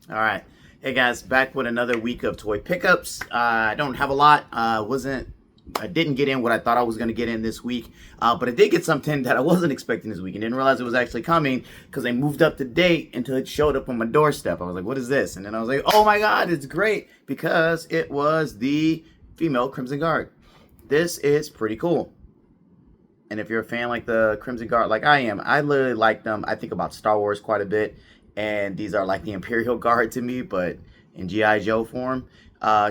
All right. Hey guys, back with another week of toy pickups. I don't have a lot. I didn't get in what I thought I was going to get in this week, but I did get something that I wasn't expecting this week and didn't realize it was actually coming because they moved up the date until it showed up on my doorstep. I was like, what is this? And then I was like, oh my God, it's great because it was the female Crimson Guard. This is pretty cool. And if you're a fan like the Crimson Guard, like I am, I literally like them. I think about Star Wars quite a bit. And these are like the Imperial Guard to me, but in G.I. Joe form.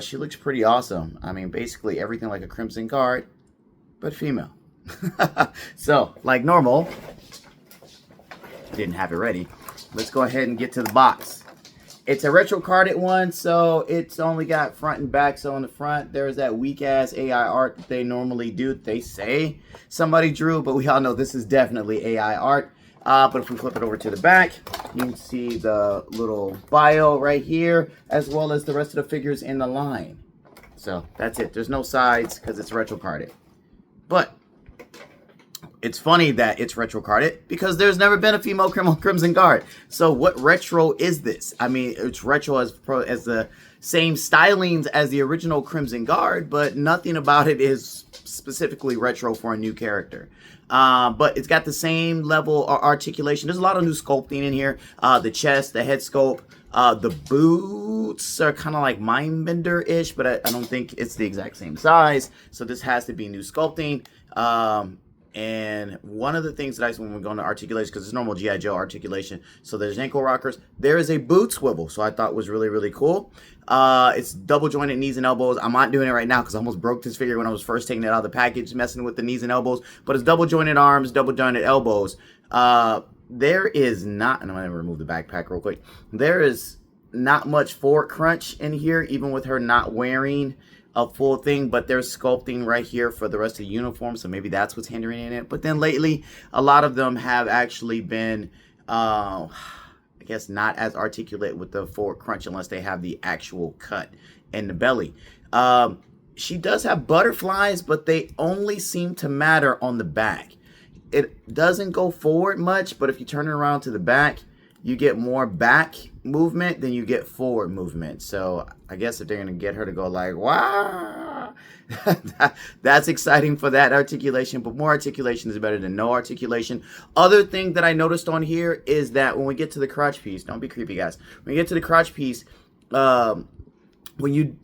She looks pretty awesome. I mean, basically everything like a Crimson Guard, but female. So, like normal, didn't have it ready. Let's go ahead and get to the box. It's a retro carded one, so it's only got front and back. So on the front, there's that weak-ass AI art that they normally do. They say somebody drew, but we all know this is definitely AI art. But if we flip it over to the back, you can see the little bio right here, as well as the rest of the figures in the line. So that's it. There's no sides because it's retro carded. But it's funny that it's retro carded because there's never been a female Crimson Guard. So what retro is this? I mean, it's retro as the same stylings as the original Crimson Guard, but nothing about it is specifically retro for a new character. But it's got the same level of articulation. There's a lot of new sculpting in here. The chest, the head sculpt, the boots are kind of like Mindbender-ish, but I don't think it's the exact same size. So this has to be new sculpting. And one of the things that I when we're going to articulation, because it's normal G.I. Joe articulation, so there's ankle rockers. There is a boot swivel, so I thought was really, really cool. It's double jointed knees and elbows. I'm not doing it right now because I almost broke this figure when I was first taking it out of the package, messing with the knees and elbows. But it's double jointed arms, double jointed elbows. There is not, and I'm going to remove the backpack real quick. There is not much forward crunch in here, even with her not wearing a full thing, but there's sculpting right here for the rest of the uniform, so maybe that's what's hindering it. But then lately, a lot of them have actually been, I guess, not as articulate with the forward crunch unless they have the actual cut in the belly. She does have butterflies, but they only seem to matter on the back. It doesn't go forward much, but if you turn it around to the back, you get more back movement than you get forward movement. So I guess if they're going to get her to go like, wow, that's exciting for that articulation. But more articulation is better than no articulation. Other thing that I noticed on here is that when we get to the crotch piece, don't be creepy, guys. When you get to the crotch piece, when you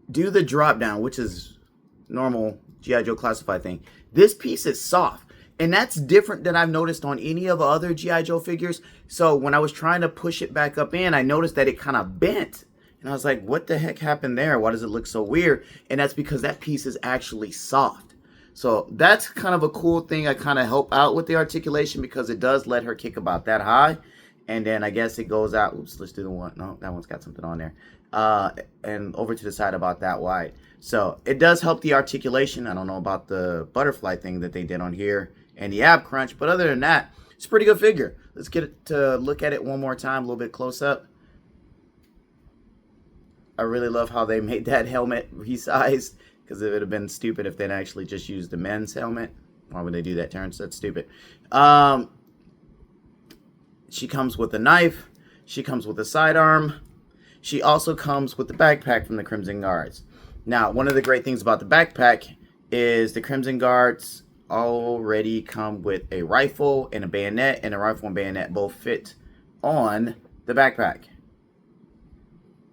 do the drop down, which is normal G.I. Joe classified thing, this piece is soft. And that's different than I've noticed on any of the other G.I. Joe figures. So when I was trying to push it back up in, I noticed that it kind of bent. And I was like, what the heck happened there? Why does it look so weird? And that's because that piece is actually soft. So that's kind of a cool thing. I kind of help out with the articulation because it does let her kick about that high. And then I guess it goes out. Oops, let's do the one. No, that one's got something on there. And over to the side about that wide. So it does help the articulation. I don't know about the butterfly thing that they did on here and the ab crunch, but other than that, it's a pretty good figure. Let's get it to look at it one more time, a little bit close up. I really love how they made that helmet resized, because it would have been stupid if they'd actually just used the men's helmet. Why would they do that, Terrence? That's stupid. She comes with a knife. She comes with a sidearm. She also comes with the backpack from the Crimson Guards. Now, one of the great things about the backpack is the Crimson Guards already come with a rifle and a bayonet, and the rifle and bayonet both fit on the backpack.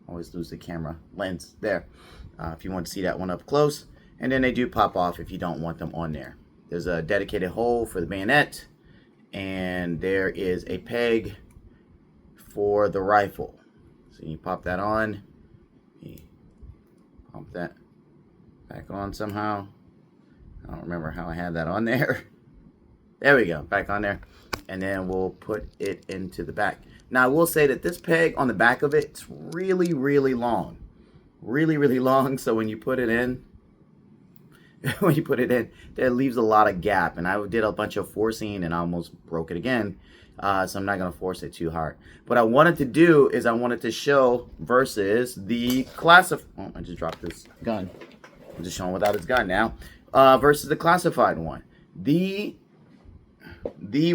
Always lose the camera lens there. If you want to see that one up close. And then they do pop off if you don't want them on there. There's a dedicated hole for the bayonet, and there is a peg for the rifle. So you pop that on, you pump that back on somehow. I don't remember how I had that on there. There we go, back on there. And then we'll put it into the back. Now, I will say that this peg on the back of it's really, really long. Really, really long. So when you put it in, it leaves a lot of gap. And I did a bunch of forcing and I almost broke it again. So I'm not going to force it too hard. What I wanted to do is I wanted to show versus the classified. Oh, I just dropped this gun. I'm just showing without its gun now. Versus the classified one. The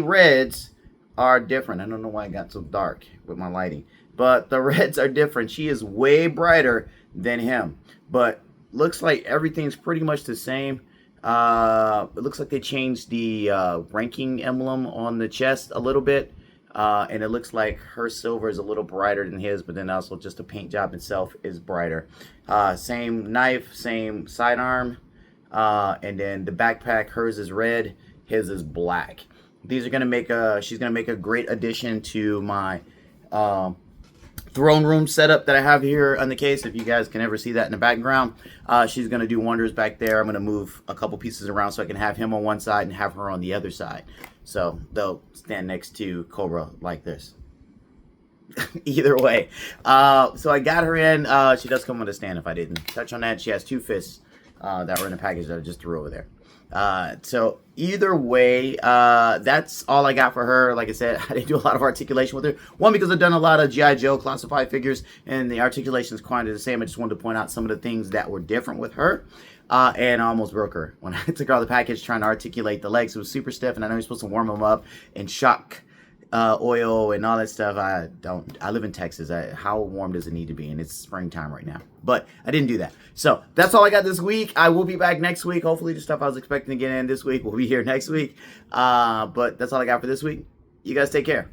reds are different. I don't know why it got so dark with my lighting. but the reds are different. She is way brighter than him, but looks like everything's pretty much the same. It looks like they changed the ranking emblem on the chest a little bit. And it looks like her silver is a little brighter than his, but then also just the paint job itself is brighter. Same knife, same sidearm, and then the backpack, hers is red, his is black. These are gonna make she's gonna make a great addition to my throne room setup that I have here on the case. If you guys can ever see that in the background, she's gonna do wonders back there. I'm gonna move a couple pieces around so I can have him on one side and have her on the other side. So they'll stand next to Cobra like this. Either way. So I got her in. She does come with a stand if I didn't touch on that. She has 2 fists that were in the package that I just threw over there. So either way, that's all I got for her. Like I said, I didn't do a lot of articulation with her. One, because I've done a lot of G.I. Joe classified figures, and the articulation is quite the same. I just wanted to point out some of the things that were different with her. And I almost broke her when I took her out of the package trying to articulate the legs. It was super stiff, and I know you're supposed to warm them up and shock oil and all that stuff. I live in Texas. How warm does it need to be? And it's springtime right now. But I didn't do that. So that's all I got this week. I will be back next week. Hopefully the stuff I was expecting to get in this week will be here next week. But that's all I got for this week. You guys take care.